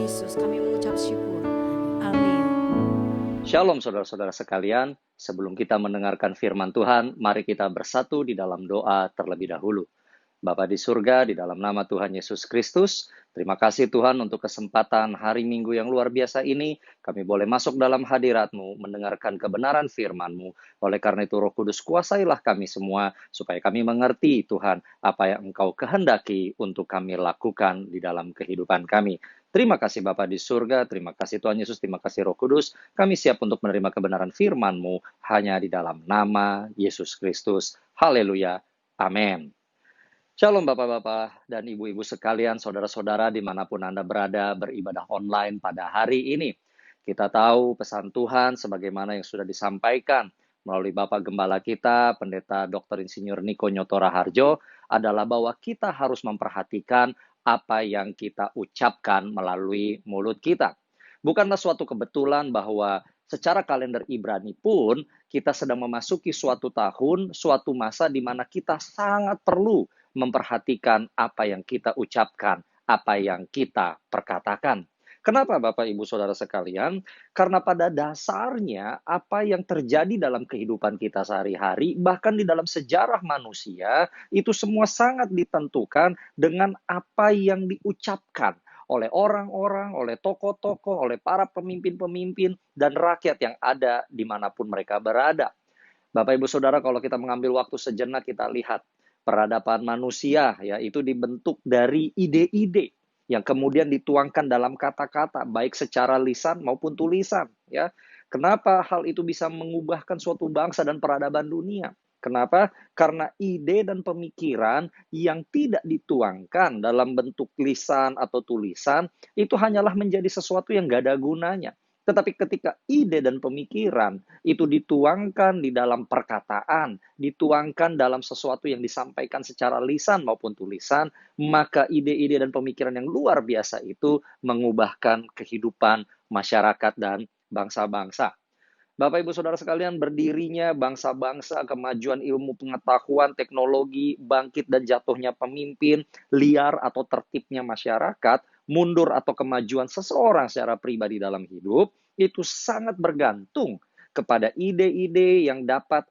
Yesus kami mengucap syukur. Amin. Shalom saudara-saudara sekalian, sebelum kita mendengarkan firman Tuhan, mari kita bersatu di dalam doa terlebih dahulu. Bapa di surga, di dalam nama Tuhan Yesus Kristus, terima kasih Tuhan untuk kesempatan hari Minggu yang luar biasa ini. Kami boleh masuk dalam hadirat-Mu, mendengarkan kebenaran firman-Mu. Oleh karena itu Roh Kudus, kuasailah kami semua, supaya kami mengerti Tuhan, apa yang Engkau kehendaki untuk kami lakukan di dalam kehidupan kami. Terima kasih Bapa di surga, terima kasih Tuhan Yesus, terima kasih Roh Kudus. Kami siap untuk menerima kebenaran firman-Mu hanya di dalam nama Yesus Kristus. Haleluya. Amin. Shalom Bapak-Bapak dan Ibu-Ibu sekalian, saudara-saudara dimanapun Anda berada beribadah online pada hari ini. Kita tahu pesan Tuhan sebagaimana yang sudah disampaikan melalui Bapak Gembala kita, Pendeta Dr. Insinyur Niko Nyoto Raharjo, adalah bahwa kita harus memperhatikan apa yang kita ucapkan melalui mulut kita. Bukanlah suatu kebetulan bahwa secara kalender Ibrani pun kita sedang memasuki suatu tahun, suatu masa di mana kita sangat perlu memperhatikan apa yang kita ucapkan, apa yang kita perkatakan. Kenapa Bapak Ibu Saudara sekalian? Karena pada dasarnya apa yang terjadi dalam kehidupan kita sehari-hari, bahkan di dalam sejarah manusia, itu semua sangat ditentukan dengan apa yang diucapkan oleh orang-orang, oleh tokoh-tokoh, oleh para pemimpin-pemimpin, dan rakyat yang ada dimanapun mereka berada. Bapak Ibu Saudara, kalau kita mengambil waktu sejenak, kita lihat peradaban manusia ya itu dibentuk dari ide-ide yang kemudian dituangkan dalam kata-kata baik secara lisan maupun tulisan ya. Kenapa hal itu bisa mengubahkan suatu bangsa dan peradaban dunia? Kenapa? Karena ide dan pemikiran yang tidak dituangkan dalam bentuk lisan atau tulisan itu hanyalah menjadi sesuatu yang gak ada gunanya. Tetapi ketika ide dan pemikiran itu dituangkan di dalam perkataan, dituangkan dalam sesuatu yang disampaikan secara lisan maupun tulisan, maka ide-ide dan pemikiran yang luar biasa itu mengubahkan kehidupan masyarakat dan bangsa-bangsa. Bapak Ibu Saudara sekalian, berdirinya bangsa-bangsa, kemajuan ilmu pengetahuan, teknologi, bangkit dan jatuhnya pemimpin, liar atau tertibnya masyarakat, mundur atau kemajuan seseorang secara pribadi dalam hidup, itu sangat bergantung kepada ide-ide yang dapat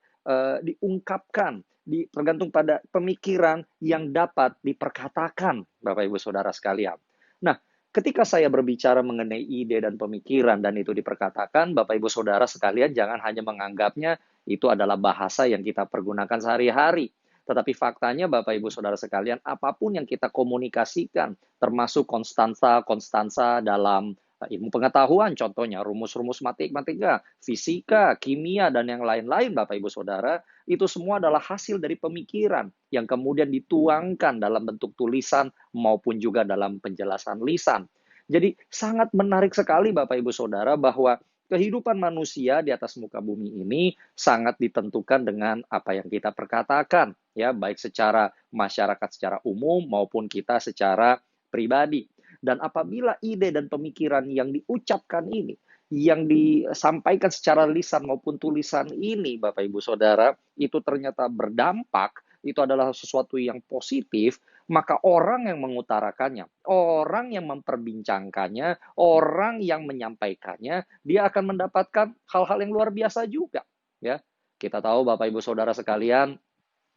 diungkapkan, tergantung pada pemikiran yang dapat diperkatakan, Bapak Ibu Saudara sekalian. Nah, ketika saya berbicara mengenai ide dan pemikiran dan itu diperkatakan, Bapak Ibu Saudara sekalian jangan hanya menganggapnya itu adalah bahasa yang kita pergunakan sehari-hari. Tetapi faktanya Bapak Ibu Saudara sekalian, apapun yang kita komunikasikan, termasuk konstansa dalam ilmu pengetahuan, contohnya rumus-rumus matematika, fisika, kimia, dan yang lain-lain Bapak Ibu Saudara, itu semua adalah hasil dari pemikiran yang kemudian dituangkan dalam bentuk tulisan maupun juga dalam penjelasan lisan. Jadi sangat menarik sekali Bapak Ibu Saudara bahwa kehidupan manusia di atas muka bumi ini sangat ditentukan dengan apa yang kita perkatakan, ya, baik secara masyarakat secara umum maupun kita secara pribadi. Dan apabila ide dan pemikiran yang diucapkan ini, yang disampaikan secara lisan maupun tulisan ini, Bapak Ibu Saudara, itu ternyata berdampak, itu adalah sesuatu yang positif, maka orang yang mengutarakannya, orang yang memperbincangkannya, orang yang menyampaikannya, dia akan mendapatkan hal-hal yang luar biasa juga. Ya, kita tahu Bapak Ibu Saudara sekalian,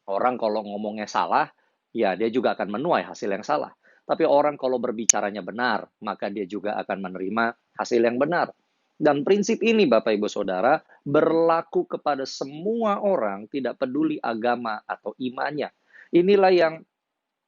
orang kalau ngomongnya salah, ya dia juga akan menuai hasil yang salah. Tapi orang kalau berbicaranya benar, maka dia juga akan menerima hasil yang benar. Dan prinsip ini Bapak Ibu Saudara berlaku kepada semua orang, tidak peduli agama atau imannya. Inilah yang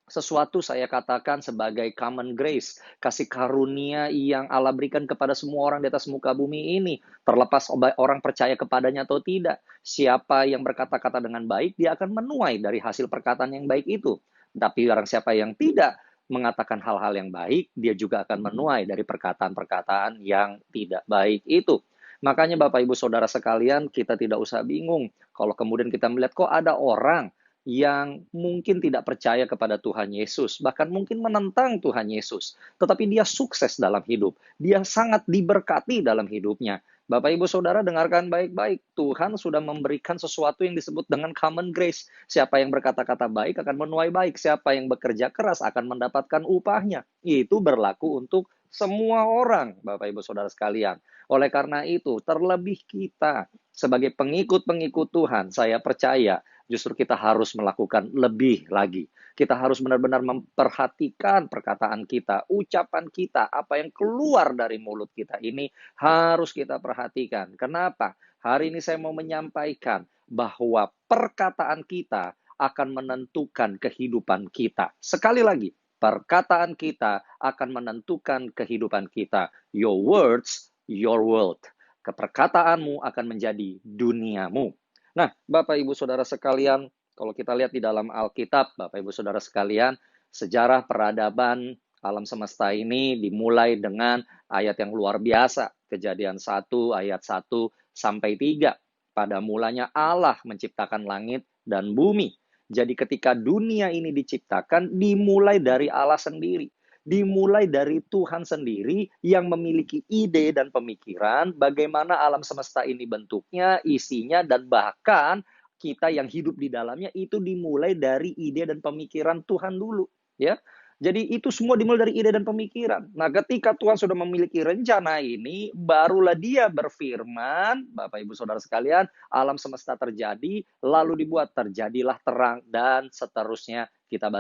sesuatu saya katakan sebagai common grace, kasih karunia yang Allah berikan kepada semua orang di atas muka bumi ini, terlepas orang percaya kepadanya atau tidak. Siapa yang berkata-kata dengan baik, dia akan menuai dari hasil perkataan yang baik itu. Tapi barang siapa yang tidak mengatakan hal-hal yang baik, dia juga akan menuai dari perkataan-perkataan yang tidak baik itu. Makanya Bapak Ibu Saudara sekalian, kita tidak usah bingung kalau kemudian kita melihat kok ada orang yang mungkin tidak percaya kepada Tuhan Yesus, bahkan mungkin menentang Tuhan Yesus, tetapi dia sukses dalam hidup, dia sangat diberkati dalam hidupnya. Bapak Ibu Saudara dengarkan baik-baik, Tuhan sudah memberikan sesuatu yang disebut dengan common grace. Siapa yang berkata-kata baik akan menuai baik, siapa yang bekerja keras akan mendapatkan upahnya. Itu berlaku untuk Semua orang, Bapak Ibu Saudara sekalian. Oleh karena itu, terlebih kita sebagai pengikut-pengikut Tuhan, saya percaya justru kita harus melakukan lebih lagi. Kita harus benar-benar memperhatikan perkataan kita, ucapan kita, apa yang keluar dari mulut kita ini harus kita perhatikan. Kenapa? Hari ini saya mau menyampaikan bahwa perkataan kita akan menentukan kehidupan kita. Sekali lagi, perkataan kita akan menentukan kehidupan kita. Your words, your world. Perkataanmu akan menjadi duniamu. Nah, Bapak Ibu Saudara sekalian, kalau kita lihat di dalam Alkitab, Bapak Ibu Saudara sekalian, sejarah peradaban alam semesta ini dimulai dengan ayat yang luar biasa. Kejadian 1 ayat 1 sampai 3. Pada mulanya Allah menciptakan langit dan bumi. Jadi ketika dunia ini diciptakan, dimulai dari Allah sendiri. Dimulai dari Tuhan sendiri yang memiliki ide dan pemikiran bagaimana alam semesta ini bentuknya, isinya, dan bahkan kita yang hidup di dalamnya itu dimulai dari ide dan pemikiran Tuhan dulu. Ya, jadi itu semua dimulai dari ide dan pemikiran. Nah, ketika Tuhan sudah memiliki rencana ini, barulah Dia berfirman, Bapak Ibu Saudara sekalian, alam semesta terjadi, lalu dibuat terjadilah terang dan seterusnya kita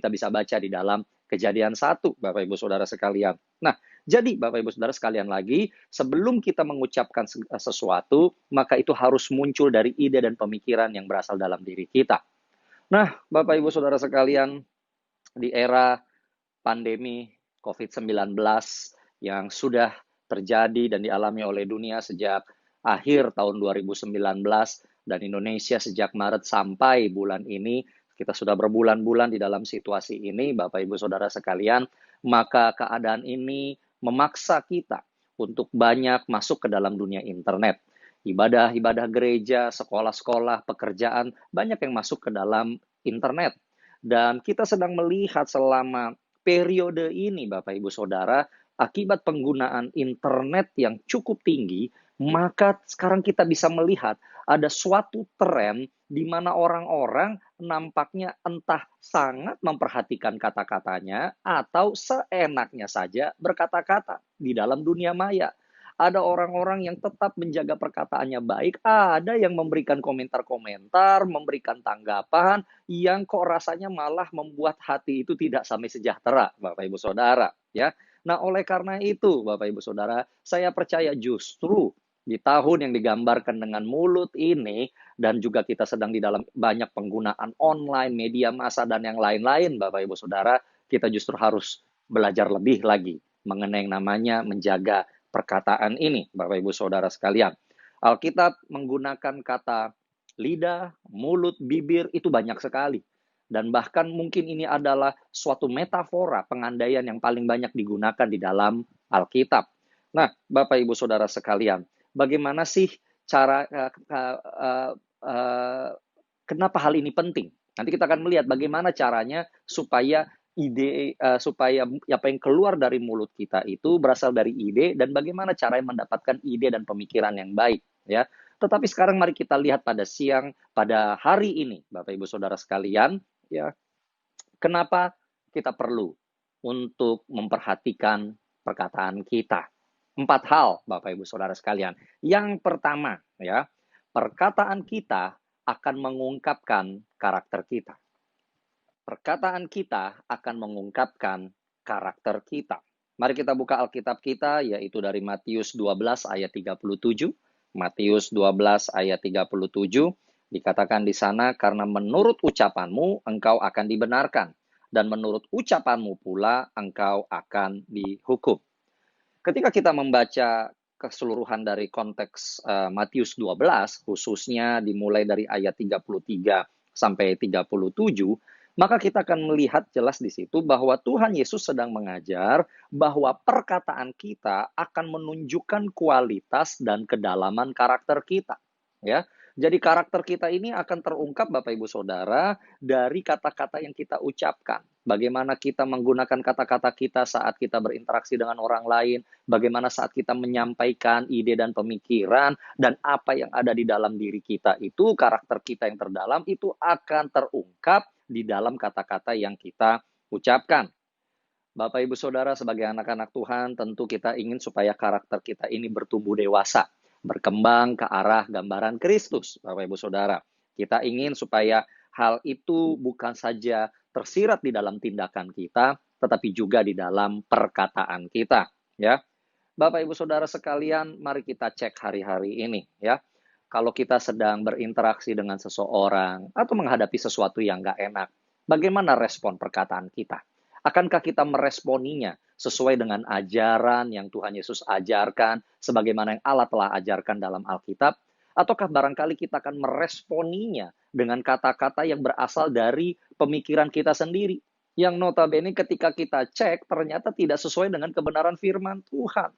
bisa baca di dalam Kejadian 1, Bapak Ibu Saudara sekalian. Nah, jadi Bapak Ibu Saudara sekalian lagi, sebelum kita mengucapkan sesuatu, maka itu harus muncul dari ide dan pemikiran yang berasal dalam diri kita. Nah, Bapak Ibu Saudara sekalian, di era pandemi COVID-19 yang sudah terjadi dan dialami oleh dunia sejak akhir tahun 2019 dan Indonesia sejak Maret sampai bulan ini, kita sudah berbulan-bulan di dalam situasi ini, Bapak Ibu Saudara sekalian, maka keadaan ini memaksa kita untuk banyak masuk ke dalam dunia internet. Ibadah-ibadah gereja, sekolah-sekolah, pekerjaan, banyak yang masuk ke dalam internet. Dan kita sedang melihat selama periode ini, Bapak Ibu Saudara, akibat penggunaan internet yang cukup tinggi, maka sekarang kita bisa melihat ada suatu tren di mana orang-orang nampaknya entah sangat memperhatikan kata-katanya atau seenaknya saja berkata-kata di dalam dunia maya. Ada orang-orang yang tetap menjaga perkataannya baik, ada yang memberikan komentar-komentar, memberikan tanggapan, yang kok rasanya malah membuat hati itu tidak sampai sejahtera, Bapak Ibu Saudara, ya. Nah, oleh karena itu, Bapak Ibu Saudara, saya percaya justru di tahun yang digambarkan dengan mulut ini, dan juga kita sedang di dalam banyak penggunaan online, media massa, dan yang lain-lain, Bapak Ibu Saudara, kita justru harus belajar lebih lagi mengenai yang namanya menjaga perkataan ini, Bapak Ibu Saudara sekalian. Alkitab menggunakan kata lidah, mulut, bibir, itu banyak sekali. Dan bahkan mungkin ini adalah suatu metafora pengandaian yang paling banyak digunakan di dalam Alkitab. Nah, Bapak Ibu Saudara sekalian, bagaimana sih cara kenapa hal ini penting? Nanti kita akan melihat bagaimana caranya supaya supaya apa yang keluar dari mulut kita itu berasal dari ide dan bagaimana cara mendapatkan ide dan pemikiran yang baik, ya. Tetapi sekarang mari kita lihat pada hari ini, Bapak Ibu Saudara sekalian, ya, kenapa kita perlu untuk memperhatikan perkataan kita. 4 hal, Bapak Ibu Saudara sekalian. Yang pertama, ya, perkataan kita akan mengungkapkan karakter kita. Perkataan kita akan mengungkapkan karakter kita. Mari kita buka Alkitab kita, yaitu dari Matius 12 ayat 37. Matius 12 ayat 37, dikatakan di sana, karena menurut ucapanmu engkau akan dibenarkan, dan menurut ucapanmu pula engkau akan dihukum. Ketika kita membaca keseluruhan dari konteks Matius 12, khususnya dimulai dari ayat 33 sampai 37, maka kita akan melihat jelas di situ bahwa Tuhan Yesus sedang mengajar bahwa perkataan kita akan menunjukkan kualitas dan kedalaman karakter kita, ya. Jadi karakter kita ini akan terungkap, Bapak Ibu Saudara, dari kata-kata yang kita ucapkan. Bagaimana kita menggunakan kata-kata kita saat kita berinteraksi dengan orang lain, bagaimana saat kita menyampaikan ide dan pemikiran, dan apa yang ada di dalam diri kita itu, karakter kita yang terdalam itu akan terungkap di dalam kata-kata yang kita ucapkan. Bapak Ibu Saudara sebagai anak-anak Tuhan, tentu kita ingin supaya karakter kita ini bertumbuh dewasa, berkembang ke arah gambaran Kristus, Bapak Ibu Saudara. Kita ingin supaya hal itu bukan saja tersirat di dalam tindakan kita, tetapi juga di dalam perkataan kita, ya. Bapak Ibu Saudara sekalian, mari kita cek hari-hari ini, ya. Kalau kita sedang berinteraksi dengan seseorang atau menghadapi sesuatu yang nggak enak, bagaimana respon perkataan kita? Akankah kita meresponinya sesuai dengan ajaran yang Tuhan Yesus ajarkan, sebagaimana yang Allah telah ajarkan dalam Alkitab? Ataukah barangkali kita akan meresponinya dengan kata-kata yang berasal dari pemikiran kita sendiri? Yang notabene ketika kita cek, ternyata tidak sesuai dengan kebenaran firman Tuhan.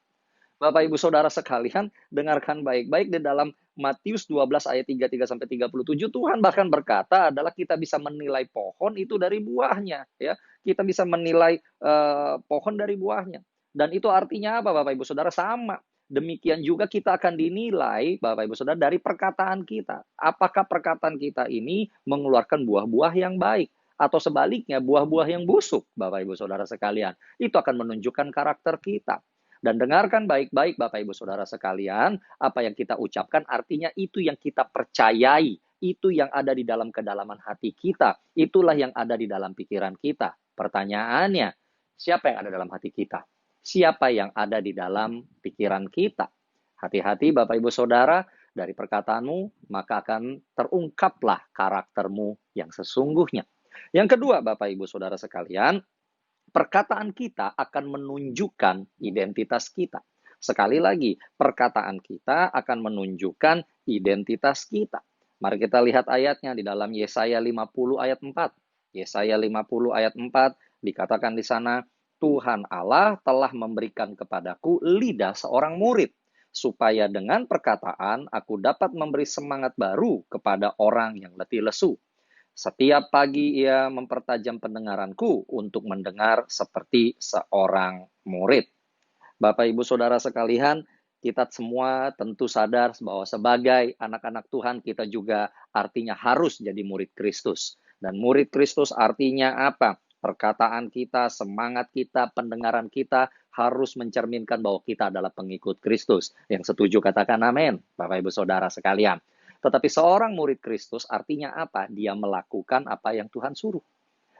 Bapak Ibu Saudara sekalian, dengarkan baik-baik di dalam Matius 12 ayat 33-37, Tuhan bahkan berkata adalah kita bisa menilai pohon itu dari buahnya, ya. Kita bisa menilai pohon dari buahnya. Dan itu artinya apa, Bapak Ibu Saudara? Sama. Demikian juga kita akan dinilai, Bapak Ibu Saudara, dari perkataan kita. Apakah perkataan kita ini mengeluarkan buah-buah yang baik? Atau sebaliknya, buah-buah yang busuk, Bapak Ibu Saudara sekalian. Itu akan menunjukkan karakter kita. Dan dengarkan baik-baik Bapak Ibu Saudara sekalian, apa yang kita ucapkan artinya itu yang kita percayai, itu yang ada di dalam kedalaman hati kita, itulah yang ada di dalam pikiran kita. Pertanyaannya, siapa yang ada dalam hati kita? Siapa yang ada di dalam pikiran kita? Hati-hati Bapak Ibu Saudara, dari perkataanmu, maka akan terungkaplah karaktermu yang sesungguhnya. Yang kedua Bapak Ibu Saudara sekalian, perkataan kita akan menunjukkan identitas kita. Sekali lagi, perkataan kita akan menunjukkan identitas kita. Mari kita lihat ayatnya di dalam Yesaya 50 ayat 4. Yesaya 50 ayat 4 dikatakan di sana, Tuhan Allah telah memberikan kepadaku lidah seorang murid, supaya dengan perkataan aku dapat memberi semangat baru kepada orang yang letih lesu. Setiap pagi ia mempertajam pendengaranku untuk mendengar seperti seorang murid. Bapak Ibu Saudara sekalian, kita semua tentu sadar bahwa sebagai anak-anak Tuhan kita juga artinya harus jadi murid Kristus. Dan murid Kristus artinya apa? Perkataan kita, semangat kita, pendengaran kita harus mencerminkan bahwa kita adalah pengikut Kristus. Yang setuju katakan amin, Bapak Ibu Saudara sekalian. Tetapi seorang murid Kristus artinya apa? Dia melakukan apa yang Tuhan suruh.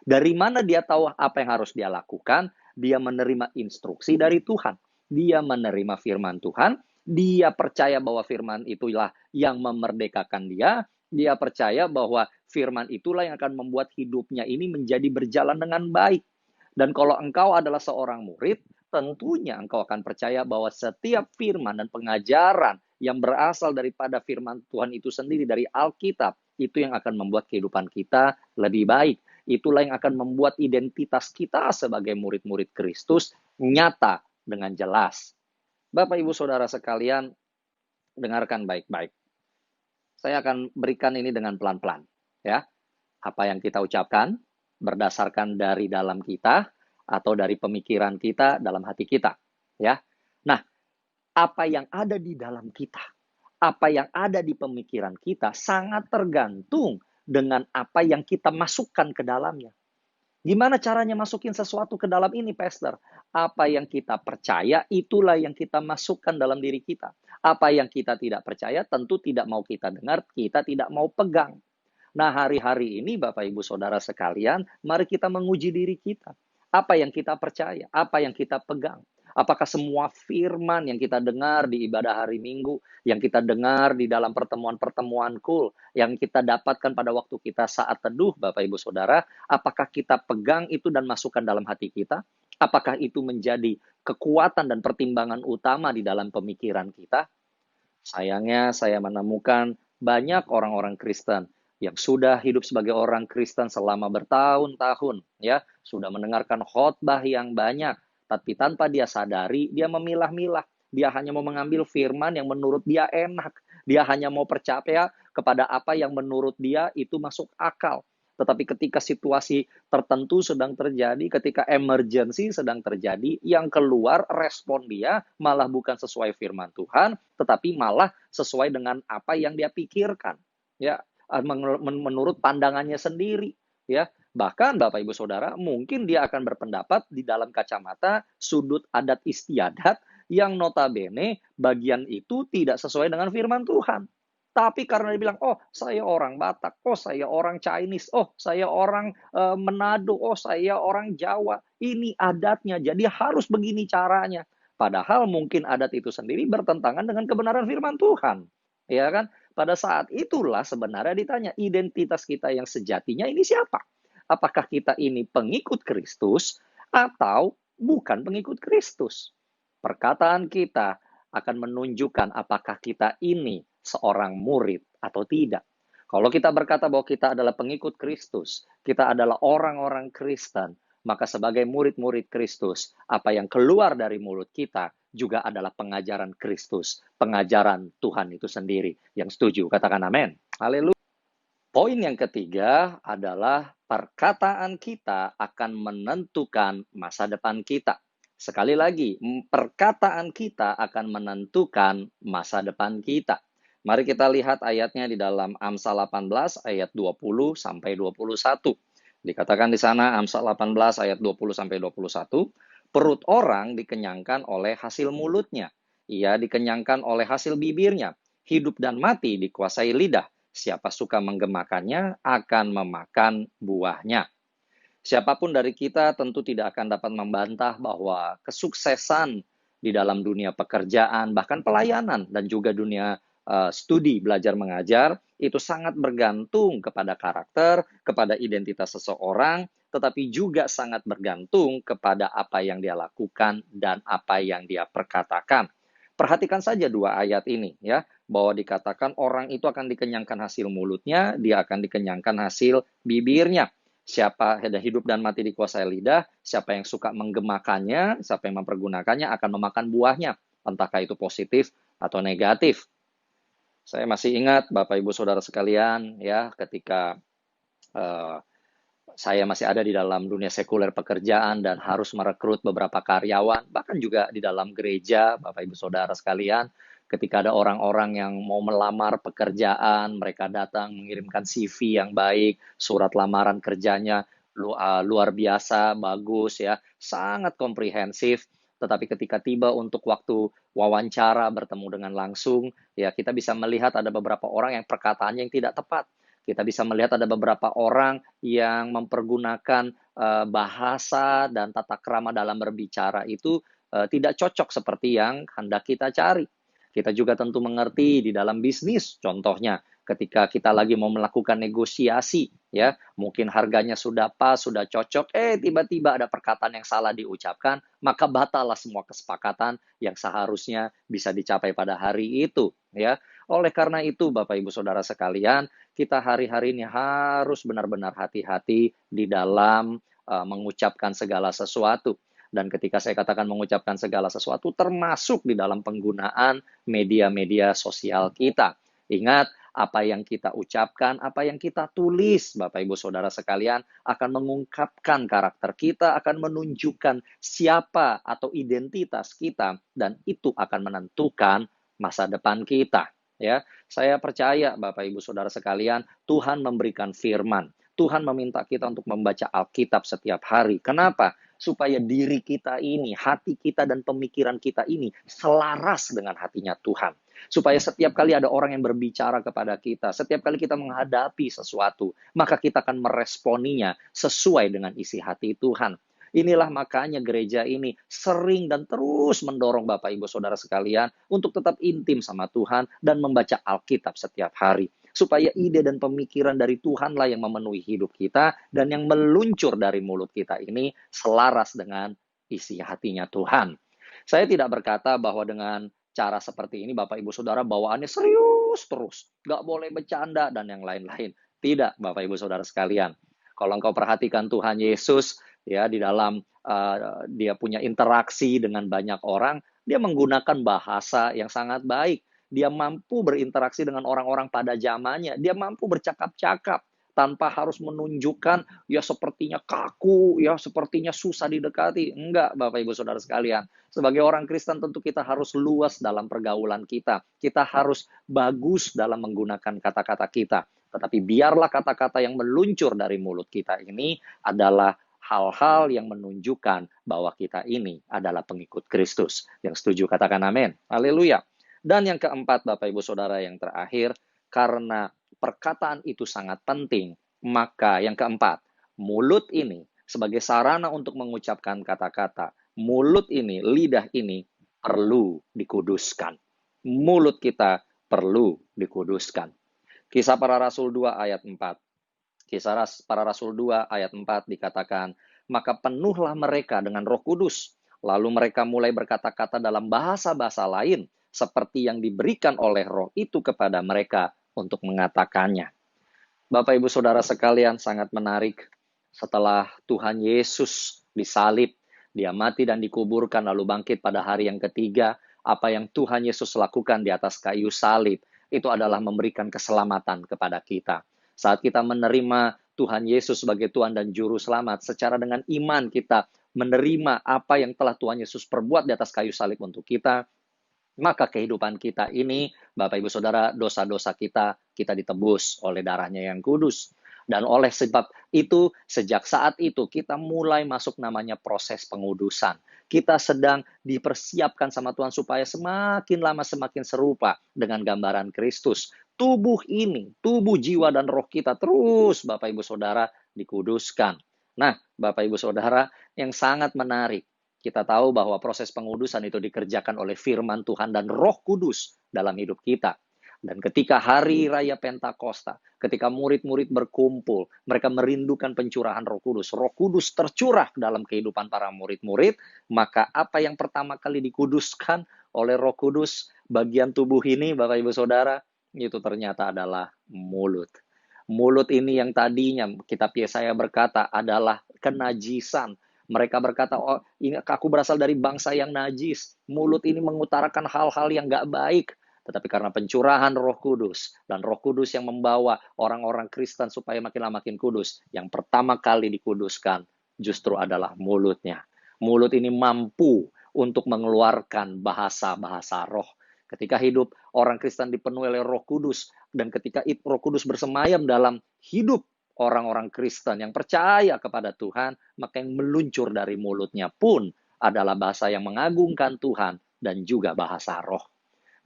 Dari mana dia tahu apa yang harus dia lakukan? Dia menerima instruksi dari Tuhan. Dia menerima firman Tuhan. Dia percaya bahwa firman itulah yang memerdekakan dia. Dia percaya bahwa firman itulah yang akan membuat hidupnya ini menjadi berjalan dengan baik. Dan kalau engkau adalah seorang murid, tentunya engkau akan percaya bahwa setiap firman dan pengajaran yang berasal daripada firman Tuhan itu sendiri dari Alkitab, itu yang akan membuat kehidupan kita lebih baik. Itulah yang akan membuat identitas kita sebagai murid-murid Kristus nyata dengan jelas. Bapak Ibu Saudara sekalian, dengarkan baik-baik. Saya akan berikan ini dengan pelan-pelan, ya. Apa yang kita ucapkan berdasarkan dari dalam kita atau dari pemikiran kita dalam hati kita, ya. Nah, apa yang ada di dalam kita, apa yang ada di pemikiran kita sangat tergantung dengan apa yang kita masukkan ke dalamnya. Gimana caranya masukin sesuatu ke dalam ini, Pastor? Apa yang kita percaya, itulah yang kita masukkan dalam diri kita. Apa yang kita tidak percaya, tentu tidak mau kita dengar, kita tidak mau pegang. Nah, hari-hari ini, Bapak Ibu Saudara sekalian, mari kita menguji diri kita. Apa yang kita percaya, apa yang kita pegang. Apakah semua firman yang kita dengar di ibadah hari Minggu, yang kita dengar di dalam pertemuan-pertemuan kul, yang kita dapatkan pada waktu kita saat teduh, Bapak Ibu Saudara, apakah kita pegang itu dan masukkan dalam hati kita? Apakah itu menjadi kekuatan dan pertimbangan utama di dalam pemikiran kita? Sayangnya saya menemukan banyak orang-orang Kristen yang sudah hidup sebagai orang Kristen selama bertahun-tahun, ya, sudah mendengarkan khotbah yang banyak, tapi tanpa dia sadari, dia memilah-milah. Dia hanya mau mengambil firman yang menurut dia enak. Dia hanya mau percaya kepada apa yang menurut dia itu masuk akal. Tetapi ketika situasi tertentu sedang terjadi, ketika emergency sedang terjadi, yang keluar respon dia malah bukan sesuai firman Tuhan, tetapi malah sesuai dengan apa yang dia pikirkan. Ya, menurut pandangannya sendiri. ya. Bahkan Bapak Ibu Saudara, mungkin dia akan berpendapat di dalam kacamata sudut adat istiadat yang notabene bagian itu tidak sesuai dengan firman Tuhan. Tapi karena dia bilang, oh saya orang Batak, oh saya orang Chinese, oh saya orang Manado, oh saya orang Jawa. Ini adatnya, jadi harus begini caranya. Padahal mungkin adat itu sendiri bertentangan dengan kebenaran firman Tuhan. Ya kan? Pada saat itulah sebenarnya ditanya, identitas kita yang sejatinya ini siapa? Apakah kita ini pengikut Kristus atau bukan pengikut Kristus? Perkataan kita akan menunjukkan apakah kita ini seorang murid atau tidak. Kalau kita berkata bahwa kita adalah pengikut Kristus, kita adalah orang-orang Kristen, maka sebagai murid-murid Kristus, apa yang keluar dari mulut kita juga adalah pengajaran Kristus, pengajaran Tuhan itu sendiri. Yang setuju, katakan amin. Haleluya. Poin yang ketiga adalah perkataan kita akan menentukan masa depan kita. Sekali lagi, perkataan kita akan menentukan masa depan kita. Mari kita lihat ayatnya di dalam Amsal 18 ayat 20 sampai 21. Dikatakan di sana Amsal 18 ayat 20 sampai 21, perut orang dikenyangkan oleh hasil mulutnya. Ia dikenyangkan oleh hasil bibirnya. Hidup dan mati dikuasai lidah. Siapa suka menggemakannya akan memakan buahnya. Siapapun dari kita tentu tidak akan dapat membantah bahwa kesuksesan di dalam dunia pekerjaan, bahkan pelayanan, dan juga dunia studi belajar mengajar, itu sangat bergantung kepada karakter, kepada identitas seseorang, tetapi juga sangat bergantung kepada apa yang dia lakukan dan apa yang dia perkatakan. Perhatikan saja dua ayat ini, ya, bahwa dikatakan orang itu akan dikenyangkan hasil mulutnya, dia akan dikenyangkan hasil bibirnya. Siapa ada hidup dan mati dikuasai lidah, siapa yang suka menggemakannya, siapa yang mempergunakannya akan memakan buahnya, entahkah itu positif atau negatif. Saya masih ingat Bapak Ibu Saudara sekalian, ya, ketika saya masih ada di dalam dunia sekuler pekerjaan dan harus merekrut beberapa karyawan, bahkan juga di dalam gereja, Bapak Ibu Saudara sekalian, ketika ada orang-orang yang mau melamar pekerjaan, mereka datang mengirimkan CV yang baik, surat lamaran kerjanya luar biasa, bagus ya, sangat komprehensif. Tetapi ketika tiba untuk waktu wawancara bertemu dengan langsung, ya kita bisa melihat ada beberapa orang yang perkataannya yang tidak tepat. Kita bisa melihat ada beberapa orang yang mempergunakan bahasa dan tata krama dalam berbicara itu tidak cocok seperti yang hendak kita cari. Kita juga tentu mengerti di dalam bisnis, contohnya ketika kita lagi mau melakukan negosiasi, ya mungkin harganya sudah pas, sudah cocok, tiba-tiba ada perkataan yang salah diucapkan, maka batallah semua kesepakatan yang seharusnya bisa dicapai pada hari itu, ya. Oleh karena itu, Bapak Ibu Saudara sekalian, kita hari-hari ini harus benar-benar hati-hati di dalam mengucapkan segala sesuatu. Dan ketika saya katakan mengucapkan segala sesuatu, termasuk di dalam penggunaan media-media sosial kita. Ingat, apa yang kita ucapkan, apa yang kita tulis, Bapak Ibu Saudara sekalian, akan mengungkapkan karakter kita, akan menunjukkan siapa atau identitas kita, dan itu akan menentukan masa depan kita. Ya, saya percaya Bapak Ibu Saudara sekalian, Tuhan memberikan firman. Tuhan meminta kita untuk membaca Alkitab setiap hari. Kenapa? Supaya diri kita ini, hati kita dan pemikiran kita ini selaras dengan hatinya Tuhan. Supaya setiap kali ada orang yang berbicara kepada kita, setiap kali kita menghadapi sesuatu, maka kita akan meresponinya sesuai dengan isi hati Tuhan. Inilah makanya gereja ini sering dan terus mendorong Bapak Ibu Saudara sekalian untuk tetap intim sama Tuhan dan membaca Alkitab setiap hari. Supaya ide dan pemikiran dari Tuhanlah yang memenuhi hidup kita dan yang meluncur dari mulut kita ini selaras dengan isi hatinya Tuhan. Saya tidak berkata bahwa dengan cara seperti ini Bapak Ibu Saudara bawaannya serius terus, nggak boleh bercanda dan yang lain-lain. Tidak Bapak Ibu Saudara sekalian. Kalau engkau perhatikan Tuhan Yesus, ya di dalam dia punya interaksi dengan banyak orang, dia menggunakan bahasa yang sangat baik. Dia mampu berinteraksi dengan orang-orang pada zamannya. Dia mampu bercakap-cakap. tanpa harus menunjukkan ya sepertinya kaku, ya sepertinya susah didekati. Enggak, Bapak Ibu Saudara sekalian. Sebagai orang Kristen tentu kita harus luas dalam pergaulan kita. Kita harus bagus dalam menggunakan kata-kata kita. Tetapi biarlah kata-kata yang meluncur dari mulut kita ini adalah hal-hal yang menunjukkan bahwa kita ini adalah pengikut Kristus. Yang setuju katakan amin. Haleluya. Dan yang keempat, Bapak Ibu Saudara, yang terakhir, karena perkataan itu sangat penting, maka yang keempat, mulut ini sebagai sarana untuk mengucapkan kata-kata, mulut ini, lidah ini perlu dikuduskan. Mulut kita perlu dikuduskan. Kisah Para Rasul 2 ayat 4. Kisah Para Rasul 2 ayat 4 dikatakan, maka penuhlah mereka dengan Roh Kudus. Lalu mereka mulai berkata-kata dalam bahasa-bahasa lain, seperti yang diberikan oleh Roh itu kepada mereka untuk mengatakannya. Bapak Ibu Saudara sekalian, sangat menarik. Setelah Tuhan Yesus disalib, dia mati dan dikuburkan lalu bangkit pada hari yang ketiga, apa yang Tuhan Yesus lakukan di atas kayu salib, itu adalah memberikan keselamatan kepada kita. Saat kita menerima Tuhan Yesus sebagai Tuhan dan Juru Selamat, secara dengan iman kita menerima apa yang telah Tuhan Yesus perbuat di atas kayu salib untuk kita, maka kehidupan kita ini, Bapak Ibu Saudara, dosa-dosa kita ditebus oleh darahnya yang kudus. Dan oleh sebab itu, sejak saat itu kita mulai masuk namanya proses pengudusan. Kita sedang dipersiapkan sama Tuhan supaya semakin lama semakin serupa dengan gambaran Kristus. Tubuh ini, tubuh, jiwa, dan roh kita terus, Bapak Ibu Saudara, dikuduskan. Nah, Bapak Ibu Saudara, yang sangat menarik, kita tahu bahwa proses pengudusan itu dikerjakan oleh firman Tuhan dan Roh Kudus dalam hidup kita. Dan ketika hari raya Pentakosta, ketika murid-murid berkumpul, mereka merindukan pencurahan Roh Kudus. Roh Kudus tercurah dalam kehidupan para murid-murid, maka apa yang pertama kali dikuduskan oleh Roh Kudus, bagian tubuh ini, Bapak Ibu Saudara, itu ternyata adalah mulut. Mulut ini yang tadinya kitab Yesaya berkata adalah kenajisan. Mereka berkata, oh, ini aku berasal dari bangsa yang najis. Mulut ini mengutarakan hal-hal yang gak baik. Tetapi karena pencurahan Roh Kudus, dan Roh Kudus yang membawa orang-orang Kristen supaya makin lama makin kudus, yang pertama kali dikuduskan justru adalah mulutnya. Mulut ini mampu untuk mengeluarkan bahasa-bahasa roh. Ketika hidup orang Kristen dipenuhi oleh Roh Kudus, dan ketika Roh Kudus bersemayam dalam hidup orang-orang Kristen yang percaya kepada Tuhan, maka yang meluncur dari mulutnya pun adalah bahasa yang mengagungkan Tuhan dan juga bahasa roh.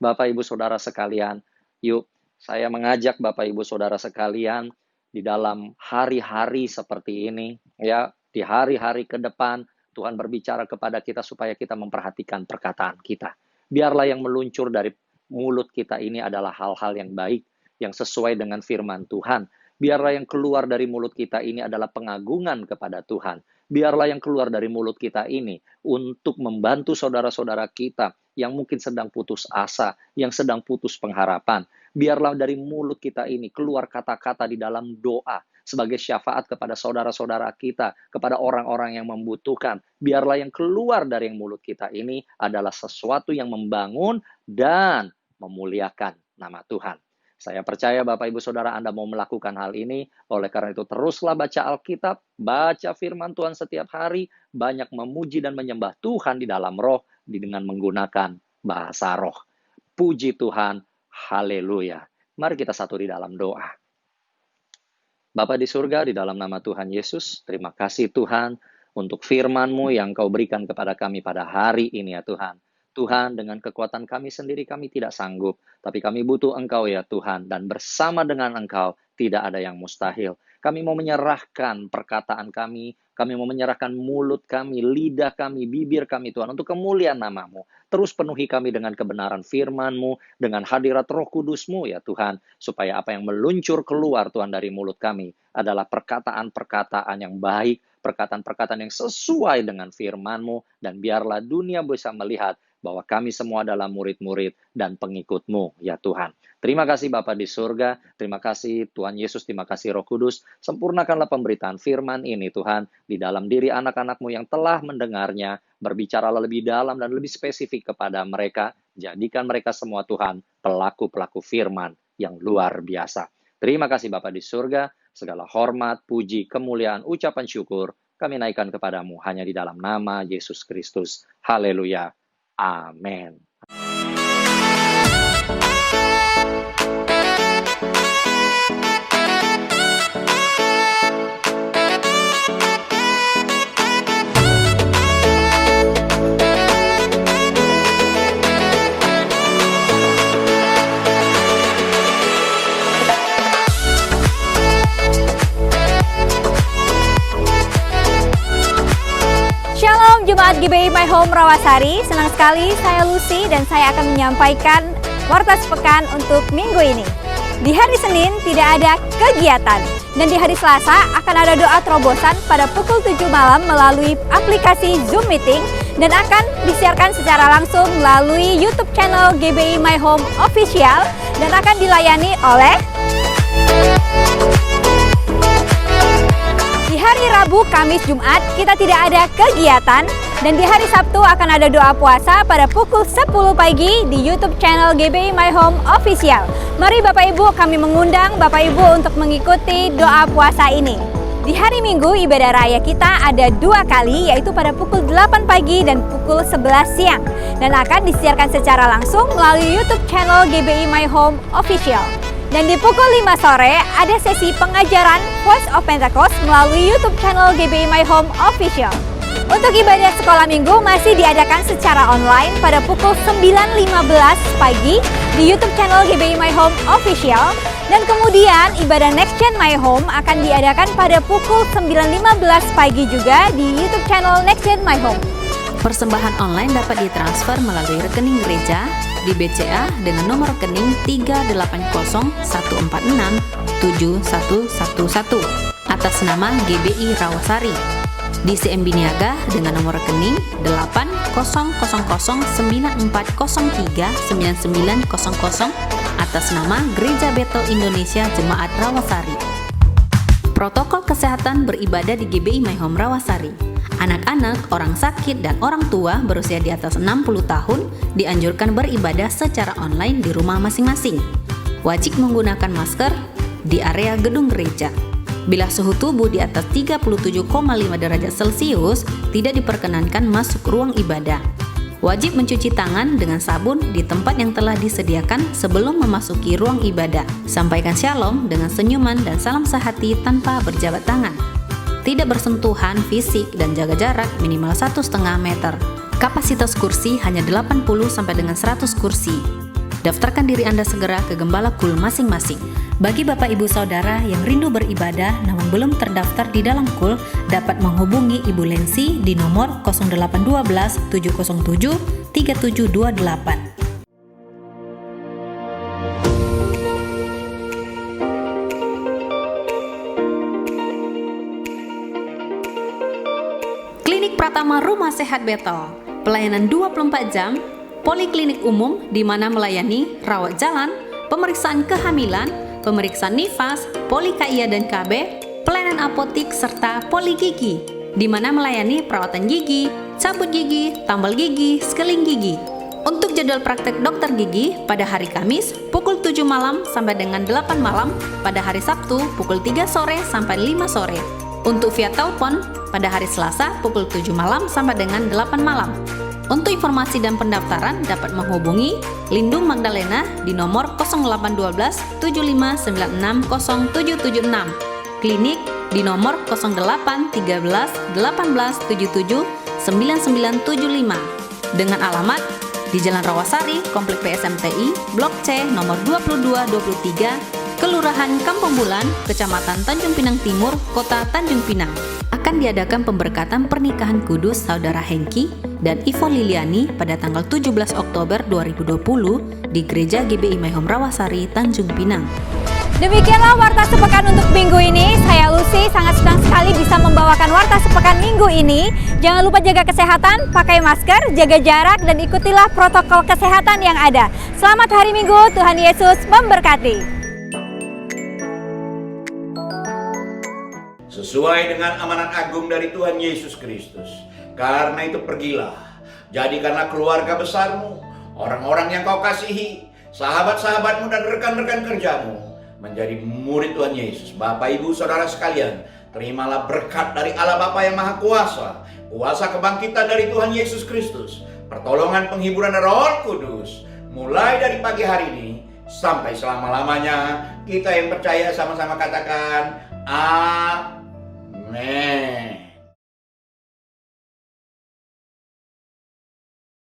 Bapak Ibu Saudara sekalian, yuk saya mengajak Bapak Ibu Saudara sekalian di dalam hari-hari seperti ini, ya, di hari-hari ke depan Tuhan berbicara kepada kita supaya kita memperhatikan perkataan kita. Biarlah yang meluncur dari mulut kita ini adalah hal-hal yang baik, yang sesuai dengan firman Tuhan. Biarlah yang keluar dari mulut kita ini adalah pengagungan kepada Tuhan. Biarlah yang keluar dari mulut kita ini untuk membantu saudara-saudara kita yang mungkin sedang putus asa, yang sedang putus pengharapan. Biarlah dari mulut kita ini keluar kata-kata di dalam doa sebagai syafaat kepada saudara-saudara kita, kepada orang-orang yang membutuhkan. Biarlah yang keluar dari mulut kita ini adalah sesuatu yang membangun dan memuliakan nama Tuhan. Saya percaya Bapak Ibu Saudara Anda mau melakukan hal ini, oleh karena itu teruslah baca Alkitab, baca firman Tuhan setiap hari, banyak memuji dan menyembah Tuhan di dalam roh, dengan menggunakan bahasa roh. Puji Tuhan, haleluya. Mari kita satu di dalam doa. Bapa di surga, di dalam nama Tuhan Yesus, terima kasih Tuhan untuk firman-Mu yang Kau berikan kepada kami pada hari ini ya Tuhan. Tuhan, dengan kekuatan kami sendiri kami tidak sanggup, tapi kami butuh Engkau ya Tuhan, dan bersama dengan Engkau tidak ada yang mustahil. Kami mau menyerahkan perkataan kami mau menyerahkan mulut kami, lidah kami, bibir kami Tuhan, untuk kemuliaan nama-Mu. Terus penuhi kami dengan kebenaran firman-Mu, dengan hadirat Roh Kudus-Mu ya Tuhan, supaya apa yang meluncur keluar Tuhan dari mulut kami adalah perkataan-perkataan yang baik, perkataan-perkataan yang sesuai dengan firman-Mu, dan biarlah dunia bisa melihat bahwa kami semua adalah murid-murid dan pengikut-Mu, ya Tuhan. Terima kasih Bapa di surga, terima kasih Tuhan Yesus, terima kasih Roh Kudus. Sempurnakanlah pemberitaan firman ini Tuhan, di dalam diri anak-anak-Mu yang telah mendengarnya, berbicaralah lebih dalam dan lebih spesifik kepada mereka. Jadikan mereka semua Tuhan, pelaku-pelaku firman yang luar biasa. Terima kasih Bapa di surga, Segala hormat, puji, kemuliaan, ucapan syukur kami naikkan kepadamu hanya di dalam nama Yesus Kristus. Haleluya. Amin. Shalom Jemaat GBI My Home Rawasari, senang sekali saya Lucy dan saya akan menyampaikan warta sepekan untuk minggu ini. Di hari Senin tidak ada kegiatan dan di hari Selasa akan ada doa terobosan pada pukul 7 malam melalui aplikasi Zoom Meeting dan akan disiarkan secara langsung melalui YouTube channel GBI My Home Official dan akan dilayani oleh hari Rabu, Kamis, Jumat kita tidak ada kegiatan dan di hari Sabtu akan ada doa puasa pada pukul 10 pagi di YouTube channel GBI My Home Official. Mari Bapak Ibu, kami mengundang Bapak Ibu untuk mengikuti doa puasa ini. Di hari Minggu ibadah raya kita ada 2 kali, yaitu pada pukul 8 pagi dan pukul 11 siang dan akan disiarkan secara langsung melalui YouTube channel GBI My Home Official. Dan di pukul 5 sore ada sesi pengajaran Voice of Pentecost melalui YouTube channel GBI My Home Official. Untuk ibadah sekolah minggu masih diadakan secara online pada pukul 9.15 pagi di YouTube channel GBI My Home Official. Dan kemudian ibadah Next Gen My Home akan diadakan pada pukul 9.15 pagi juga di YouTube channel Next Gen My Home. Persembahan online dapat ditransfer melalui rekening gereja di BCA dengan nomor rekening 38014671111 atas nama GBI Rawasari. Di CMB Niaga dengan nomor rekening 8000940399900 atas nama Gereja Betel Indonesia Jemaat Rawasari. Protokol kesehatan beribadah di GBI My Home Rawasari. Anak-anak, orang sakit, dan orang tua berusia di atas 60 tahun dianjurkan beribadah secara online di rumah masing-masing. Wajib menggunakan masker di area gedung gereja. Bila suhu tubuh di atas 37,5 derajat Celcius, tidak diperkenankan masuk ruang ibadah. Wajib mencuci tangan dengan sabun di tempat yang telah disediakan sebelum memasuki ruang ibadah. Sampaikan shalom dengan senyuman dan salam sehati tanpa berjabat tangan. Tidak bersentuhan fisik dan jaga jarak minimal 1,5 meter. Kapasitas kursi hanya 80 sampai dengan 100 kursi. Daftarkan diri Anda segera ke gembala kul masing-masing. Bagi Bapak Ibu Saudara yang rindu beribadah namun belum terdaftar di dalam kul, dapat menghubungi Ibu Lensi di nomor 0812 707 3728. Klinik Pratama Rumah Sehat Betel, pelayanan 24 jam, poliklinik umum di mana melayani rawat jalan, pemeriksaan kehamilan, pemeriksaan nifas, poli KIA dan KB, pelayanan apotik serta poli gigi, di mana melayani perawatan gigi, cabut gigi, tambal gigi, scaling gigi. Untuk jadwal praktek dokter gigi pada hari Kamis pukul 7 malam sampai dengan 8 malam, pada hari Sabtu pukul 3 sore sampai 5 sore. Untuk via telepon pada hari Selasa pukul 7 malam sampai dengan 8 malam. Untuk informasi dan pendaftaran dapat menghubungi Lindung Magdalena di nomor 0812 75960776. Klinik di nomor 0813 1877 9975 dengan alamat di Jalan Rawasari, Komplek PSMTI, Blok C nomor 2223, Kelurahan Kampung Bulan, Kecamatan Tanjung Pinang Timur, Kota Tanjung Pinang. Akan diadakan pemberkatan pernikahan kudus Saudara Hengki dan Ivo Liliani pada tanggal 17 Oktober 2020 di Gereja GBI My Home Rawasari, Tanjung Pinang. Demikianlah warta sepekan untuk minggu ini. Saya Lucy sangat senang sekali bisa membawakan warta sepekan minggu ini. Jangan lupa jaga kesehatan, pakai masker, jaga jarak, dan ikutilah protokol kesehatan yang ada. Selamat hari Minggu, Tuhan Yesus memberkati. Sesuai dengan amanat agung dari Tuhan Yesus Kristus. Karena itu pergilah, jadikanlah keluarga besarmu, orang-orang yang kau kasihi, sahabat-sahabatmu dan rekan-rekan kerjamu, menjadi murid Tuhan Yesus. Bapak, Ibu, Saudara sekalian, terimalah berkat dari Allah Bapa yang Maha Kuasa, kuasa kebangkitan dari Tuhan Yesus Kristus, pertolongan penghiburan Roh Kudus, mulai dari pagi hari ini sampai selama-lamanya. Kita yang percaya sama-sama katakan amin.